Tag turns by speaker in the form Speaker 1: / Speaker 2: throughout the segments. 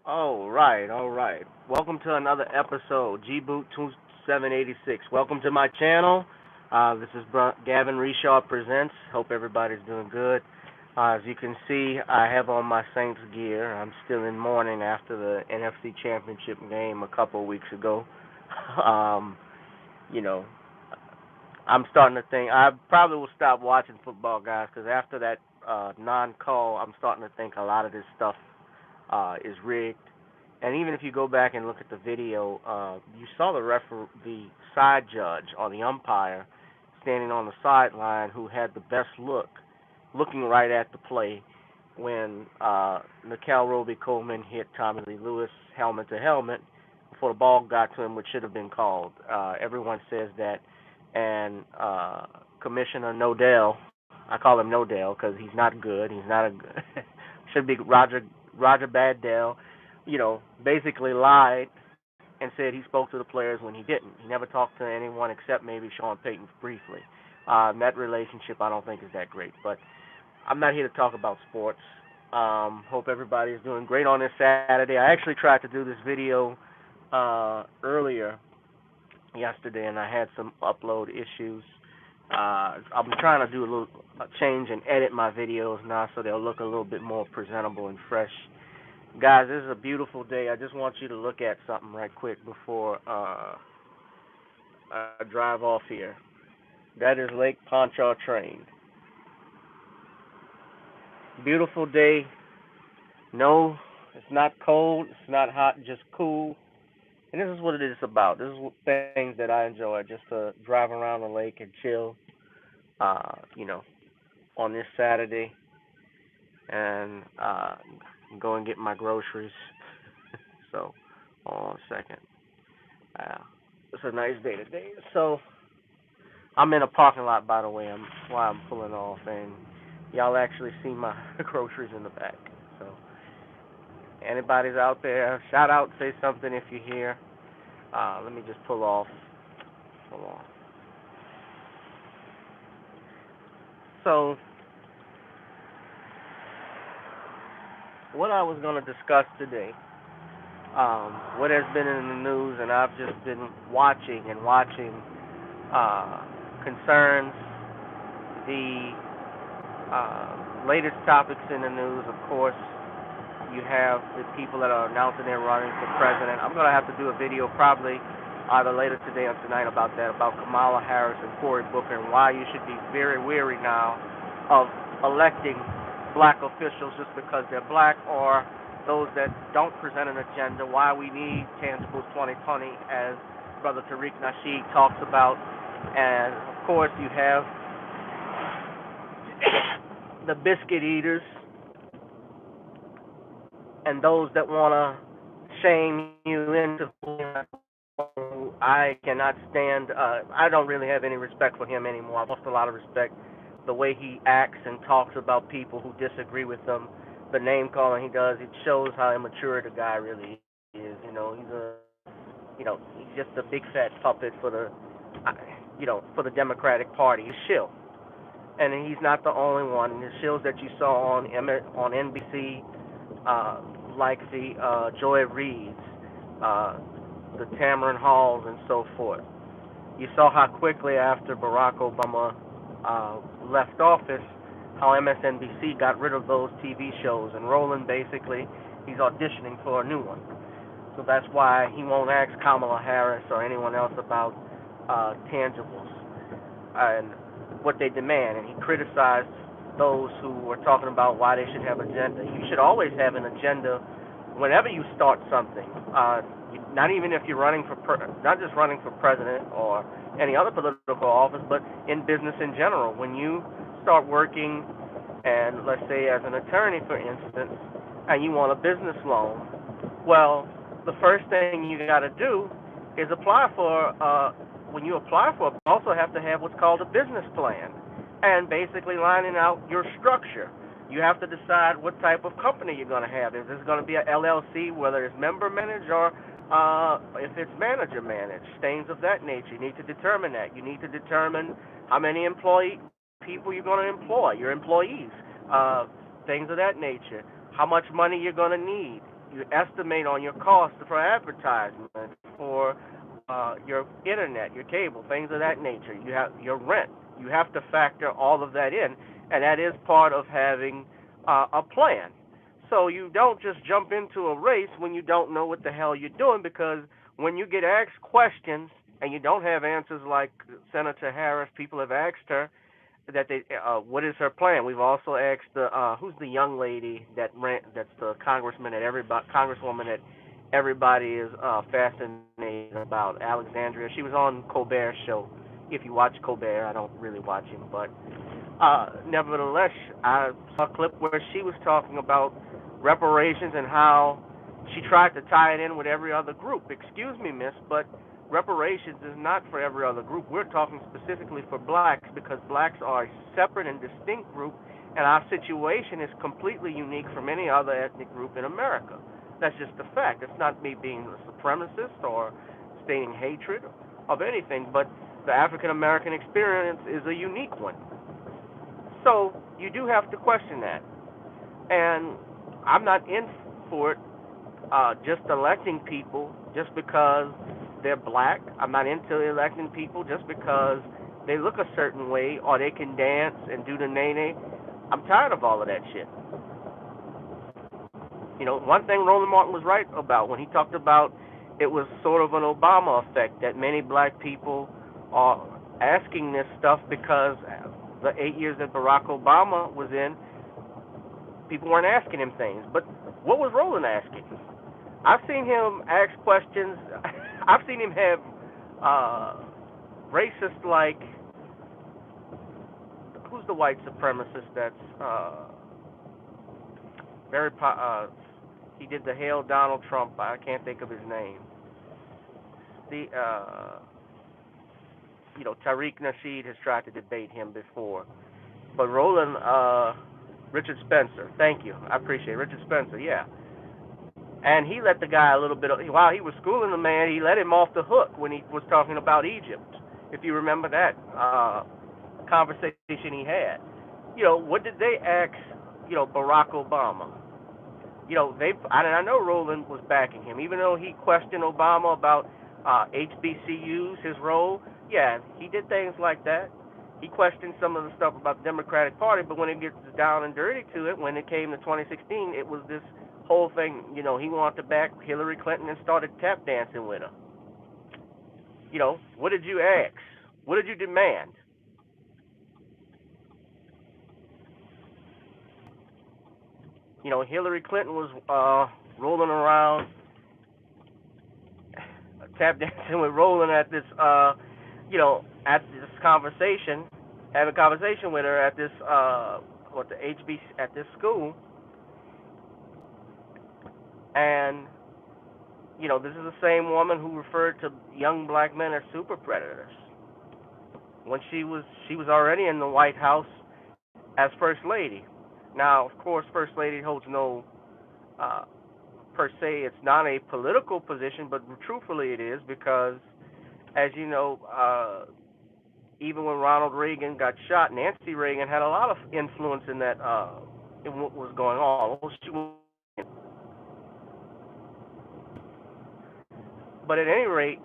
Speaker 1: All right. Welcome to another episode, G-Boot 2786. Welcome to my channel. This is Gavin Reshaw Presents. Hope everybody's doing good. As you can see, I have on my Saints gear. I'm still in mourning after the NFC Championship game a couple of weeks ago. um, you know, I'm starting to think I probably will stop watching football, guys, because after that non-call, I'm starting to think a lot of this stuff is rigged. And even if you go back and look at the video, you saw the side judge or the umpire standing on the sideline who had the best look, looking right at the play when Nikel Roby-Coleman hit Tommy Lee Lewis helmet to helmet before the ball got to him, which should have been called. Everyone says that, and Commissioner Nodell, I call him Nodell because he's not good. He's not a should be Roger Baddell, basically lied and said he spoke to the players when he didn't. He never talked to anyone except maybe Sean Payton briefly. That relationship I don't think is that great. But I'm not here to talk about sports. Hope everybody is doing great on this Saturday. I actually tried to do this video earlier yesterday, and I had some upload issues. I'm trying to do a change and edit my videos now so they'll look a little bit more presentable and fresh. Guys, this is a beautiful day. I just want you to look at something right quick before I drive off here. That is Lake Pontchartrain. Beautiful day. No, it's not cold. It's not hot. Just cool. And this is what it is about. This is things that I enjoy, just to drive around the lake and chill, you know, on this Saturday and go and get my groceries. So, hold on a second. It's a nice day today. So, I'm in a parking lot, by the way. Why I'm pulling off, and y'all actually see my groceries in the back. So, anybody's out there, shout out, say something if you're here. Let me just pull off. Hold on. So, what I was going to discuss today, what has been in the news, and I've just been watching concerns the latest topics in the news. Of course, you have the people that are announcing they're running for president. I'm going to have to do a video probably either later today or tonight about that, about Kamala Harris and Cory Booker, and why you should be very wary now of electing black officials just because they're black, or those that don't present an agenda, why we need Tangibles 2020, as Brother Tariq Nasheed talks about. And, of course, you have the biscuit eaters and those that want to shame you into I cannot stand. I don't really have any respect for him anymore. I've lost a lot of respect. The way he acts and talks about people who disagree with him, the name calling he does, it shows how immature the guy really is. He's just a big fat puppet for the Democratic Party. He's shill, and he's not the only one. And the shills that you saw on NBC, like the Joy Reids, the Tamron Halls, and so forth. You saw how quickly after Barack Obama left office, how MSNBC got rid of those TV shows, and Roland basically, he's auditioning for a new one. So that's why he won't ask Kamala Harris or anyone else about tangibles and what they demand. And he criticized those who were talking about why they should have an agenda. You should always have an agenda whenever you start something. Not even if you're running for, not just running for president or any other political office, but in business in general. When you start working, and let's say as an attorney, for instance, and you want a business loan, well, the first thing you got to do is apply for. When you apply for it, you also have to have what's called a business plan, and basically lining out your structure. You have to decide what type of company you're going to have. If it's going to be an LLC, whether it's member managed or if it's manager managed, things of that nature. You need to determine that. You need to determine how many people you're going to employ, your employees, things of that nature. How much money you're going to need. You estimate on your cost for advertisement, for your internet, your cable, things of that nature. You have your rent. You have to factor all of that in, and that is part of having a plan. So you don't just jump into a race when you don't know what the hell you're doing, because when you get asked questions and you don't have answers like Senator Harris, people have asked her that what is her plan. We've also asked the who's the young lady that's the congresswoman that everybody is fascinated about, Alexandria. She was on Colbert's show. If you watch Colbert, I don't really watch him, but nevertheless, I saw a clip where she was talking about reparations and how she tried to tie it in with every other group. Excuse me, miss, but reparations is not for every other group. We're talking specifically for blacks, because blacks are a separate and distinct group, and our situation is completely unique from any other ethnic group in America. That's just a fact. It's not me being a supremacist or stating hatred of anything, but the African American experience is a unique one. So you do have to question that. And I'm not in for it just electing people just because they're black. I'm not into electing people just because they look a certain way or they can dance and do the nene. I'm tired of all of that shit. You know, one thing Roland Martin was right about when he talked about it was sort of an Obama effect, that many black people are asking this stuff because the 8 years that Barack Obama was in, people weren't asking him things. But what was Roland asking? I've seen him ask questions. I've seen him have racist, like, who's the white supremacist that's he did the Hail Donald Trump. I can't think of his name. The Tariq Nasheed has tried to debate him before, but Roland, Richard Spencer. Thank you, I appreciate it. Richard Spencer. Yeah. And he let the guy a little bit, while he was schooling the man, he let him off the hook when he was talking about Egypt. If you remember that conversation he had. What did they ask, Barack Obama? I know Roland was backing him, even though he questioned Obama about HBCUs, his role. Yeah, he did things like that. He questioned some of the stuff about the Democratic Party, but when it gets down and dirty to it, when it came to 2016, it was this whole thing, he wanted to back Hillary Clinton and started tap dancing with her. What did you ask? What did you demand? Hillary Clinton was rolling around, tap dancing with Roland at this, at this conversation, have a conversation with her at this, at this school. And, this is the same woman who referred to young black men as super predators. When she was already in the White House as First Lady. Now, of course, First Lady holds no, per se, it's not a political position, but truthfully it is, because, as you know, even when Ronald Reagan got shot, Nancy Reagan had a lot of influence in that, in what was going on. But at any rate,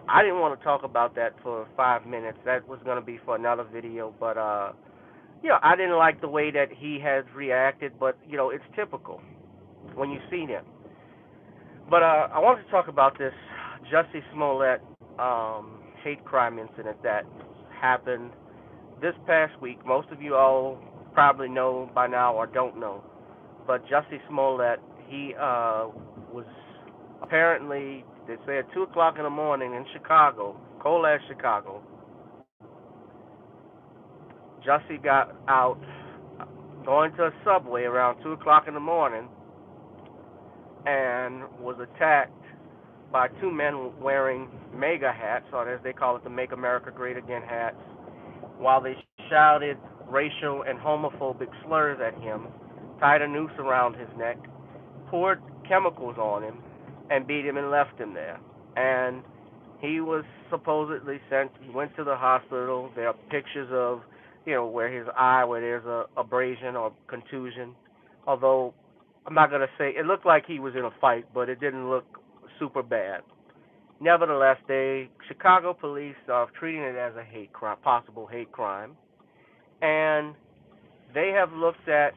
Speaker 1: I didn't want to talk about that for 5 minutes. That was going to be for another video, but, I didn't like the way that he has reacted, but, it's typical when you see him. But I wanted to talk about this Jussie Smollett hate crime incident that happened this past week. Most of you all probably know by now or don't know, but Jussie Smollett, he was apparently, they say at 2 o'clock in the morning in Chicago, cold-ass Chicago, Jussie got out going to a subway around 2 o'clock in the morning and was attacked by 2 men wearing MAGA hats, or as they call it, the Make America Great Again hats, while they shouted racial and homophobic slurs at him, tied a noose around his neck, poured chemicals on him, and beat him and left him there. And he was supposedly sent, he went to the hospital. There are pictures of, where his eye, where there's a abrasion or contusion. Although I'm not gonna say it looked like he was in a fight, but it didn't look super bad. Nevertheless, Chicago police are treating it as a hate crime, possible hate crime, and they have looked at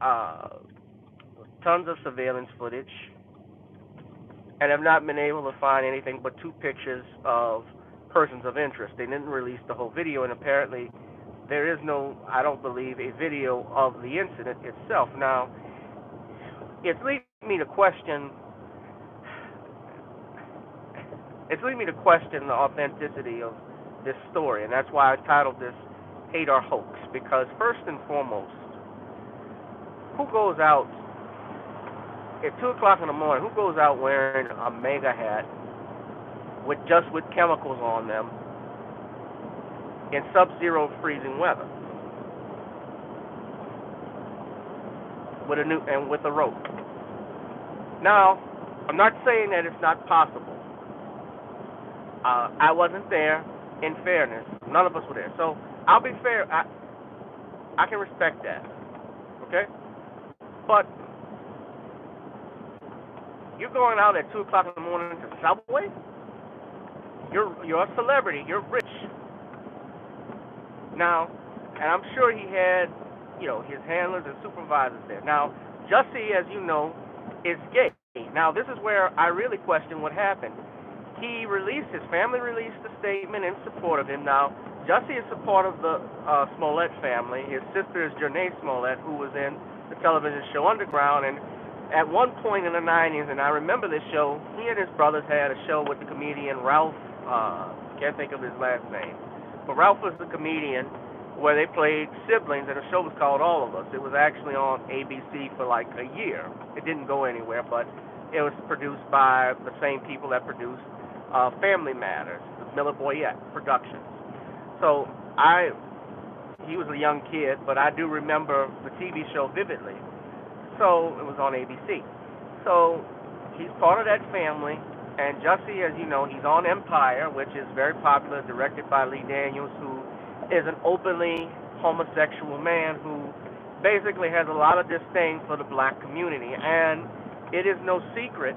Speaker 1: uh, tons of surveillance footage and have not been able to find anything but two pictures of persons of interest. They didn't release the whole video, and apparently there is no, I don't believe, a video of the incident itself. Now, it's leading me to question. It's leading me to question the authenticity of this story, and that's why I titled this "Hate or Hoax." Because first and foremost, who goes out at 2 o'clock in the morning? Who goes out wearing a mega hat with chemicals on them in sub-zero freezing weather with a rope? Now, I'm not saying that it's not possible. I wasn't there. In fairness, none of us were there. So I'll be fair. I can respect that. Okay, but you're going out at 2 o'clock in the morning to Subway. You're a celebrity. You're rich. Now, and I'm sure he had, his handlers and supervisors there. Now, Jussie, as you know, is gay. Now, this is where I really question what happened. His family released a statement in support of him. Now, Jussie is support of the Smollett family. His sister is Janae Smollett, who was in the television show Underground. And at one point in the 90s, and I remember this show, he and his brothers had a show with the comedian Ralph, can't think of his last name, but Ralph was the comedian where they played siblings, and the show was called All of Us. It was actually on ABC for like a year. It didn't go anywhere, but it was produced by the same people that produced Family Matters, the Miller Boyette Productions. So he was a young kid, but I do remember the TV show vividly. So it was on ABC. So he's part of that family, and Jussie, as you know, he's on Empire, which is very popular, directed by Lee Daniels, who is an openly homosexual man who basically has a lot of disdain for the black community. And it is no secret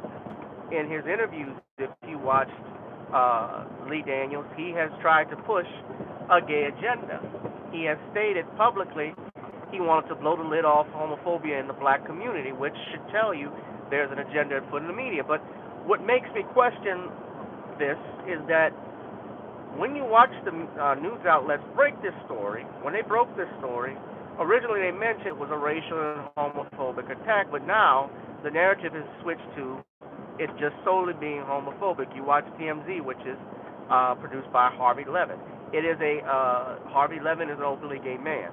Speaker 1: in his interviews, if you watched Lee Daniels, he has tried to push a gay agenda. He has stated publicly he wanted to blow the lid off homophobia in the black community, which should tell you there's an agenda put in the media. But what makes me question this is that when you watch the news outlets break this story, when they broke this story, originally they mentioned it was a racial and homophobic attack, but now the narrative is switched to it just solely being homophobic. You watch TMZ, which is produced by Harvey Levin. It is Harvey Levin is an openly gay man.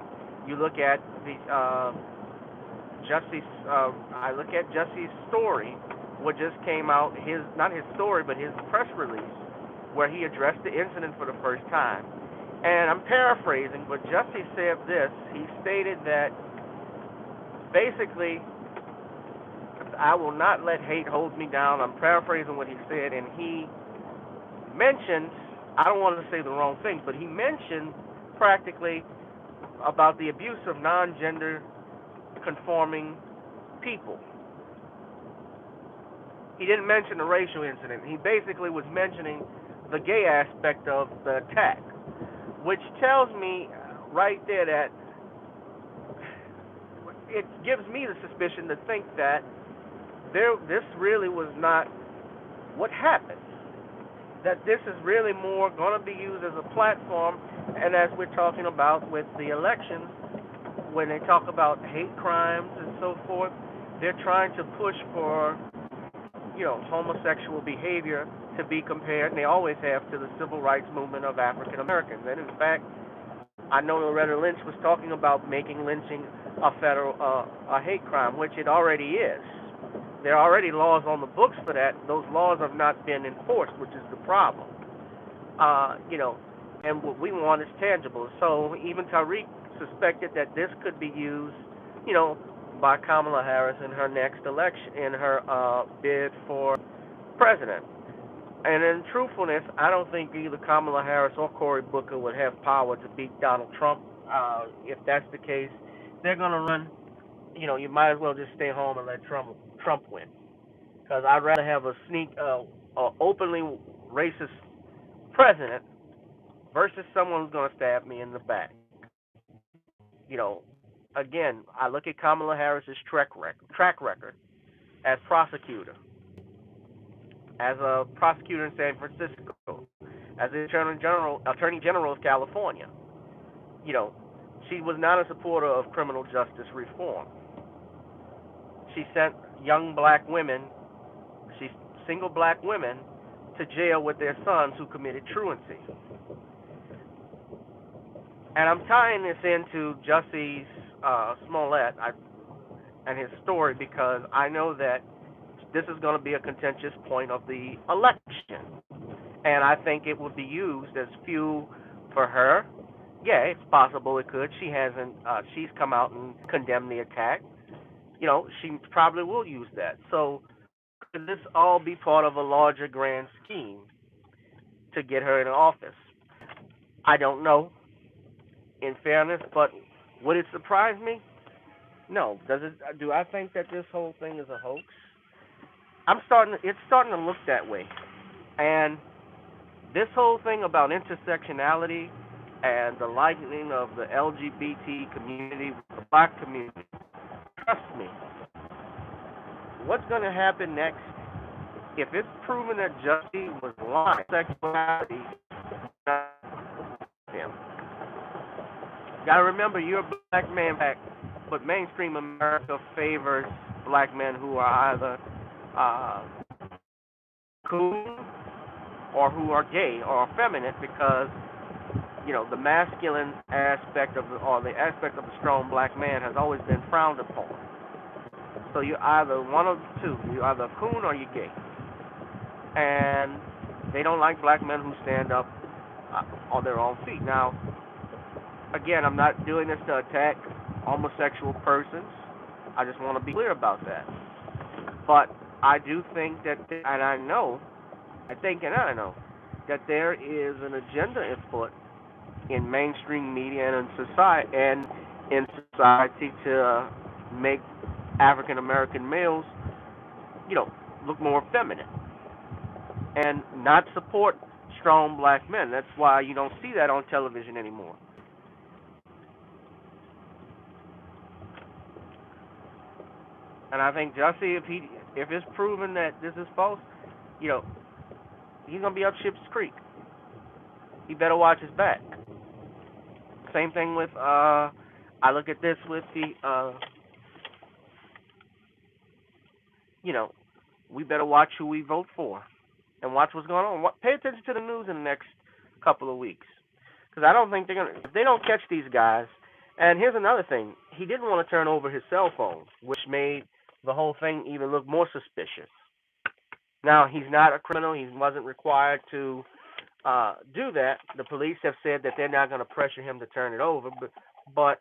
Speaker 1: You look at I look at Jussie's story, what just came out, not his story, but his press release, where he addressed the incident for the first time. And I'm paraphrasing, but Jussie said this. He stated that basically, I will not let hate hold me down. I'm paraphrasing what he said, and he mentioned, I don't want to say the wrong thing, but he mentioned practically about the abuse of non-gender conforming people. He didn't mention the racial incident. He basically was mentioning the gay aspect of the attack, which tells me right there that it gives me the suspicion to think that this really was not what happened. That this is really more going to be used as a platform, and as we're talking about with the elections, when they talk about hate crimes and so forth, they're trying to push for, homosexual behavior to be compared, and they always have, to the civil rights movement of African Americans. And in fact, I know Loretta Lynch was talking about making lynching a hate crime, which it already is. There are already laws on the books for that. Those laws have not been enforced, which is the problem. And what we want is tangible. So even Tariq suspected that this could be used, by Kamala Harris in her next election, in her bid for president. And in truthfulness, I don't think either Kamala Harris or Cory Booker would have power to beat Donald Trump. If that's the case, they're going to run you might as well just stay home and let Trump win. Because I'd rather have a openly racist president versus someone who's going to stab me in the back. You know, again, I look at Kamala Harris's track record as prosecutor, as a prosecutor in San Francisco, as the Attorney General of California. You know, she was not a supporter of criminal justice reform. She sent young black women, she single black women, to jail with their sons who committed truancy. And I'm tying this into Jussie's Smollett and his story because I know that this is going to be a contentious point of the election. And I think it would be used as fuel for her. Yeah, it's possible it could. She's come out and condemned the attack. She probably will use that. So could this all be part of a larger grand scheme to get her in office? I don't know, in fairness, but would it surprise me? No. Do I think that this whole thing is a hoax? It's starting to look that way. And this whole thing about intersectionality and the likening of the LGBT community with the black community, trust me, what's going to happen next, if it's proven that Jussie was lying, sexuality, him. Gotta remember, you're a black man back, but mainstream America favors black men who are either cool or who are gay or effeminate because the masculine aspect or the aspect of the strong black man has always been frowned upon. So you're either one of the two. You're either a coon or you're gay. And they don't like black men who stand up on their own feet. Now, again, I'm not doing this to attack homosexual persons. I just want to be clear about that. But I do think that, and I know that there is an agenda afoot in mainstream media and in society to make African American males, look more feminine and not support strong black men. That's why you don't see that on television anymore. And I think Jussie, if it's proven that this is false, you know, he's gonna be up Ship's Creek. He better watch his back. Same thing with I look at this with the you know, we better watch who we vote for and watch what's going on. Pay attention to the news in the next couple of weeks, because I don't think they're gonna. If they don't catch these guys, and here's another thing: he didn't want to turn over his cell phone, which made the whole thing even look more suspicious. Now he's not a criminal; he wasn't required to do that. The police have said that they're not going to pressure him to turn it over, but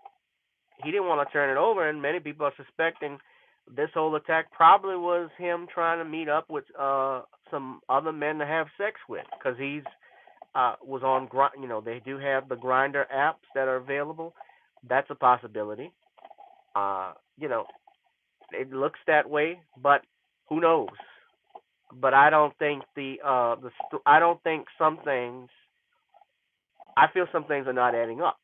Speaker 1: he didn't want to turn it over, and many people are suspecting this whole attack probably was him trying to meet up with some other men to have sex with, because he's was on they do have the Grinder apps that are available. That's a possibility. You know, it looks that way, but who knows? But I don't think I don't think some things. I feel some things are not adding up.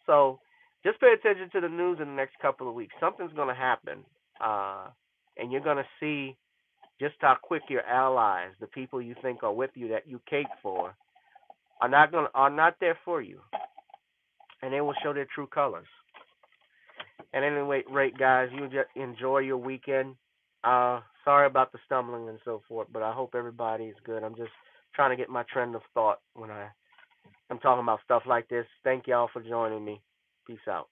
Speaker 1: So just pay attention to the news in the next couple of weeks. Something's going to happen, and you're going to see just how quick your allies, the people you think are with you that you cape for, are not there for you, and they will show their true colors. And anyway, right, guys, you just enjoy your weekend. Sorry about the stumbling and so forth, but I hope everybody is good. I'm just trying to get my trend of thought when I'm talking about stuff like this. Thank y'all for joining me. Peace out.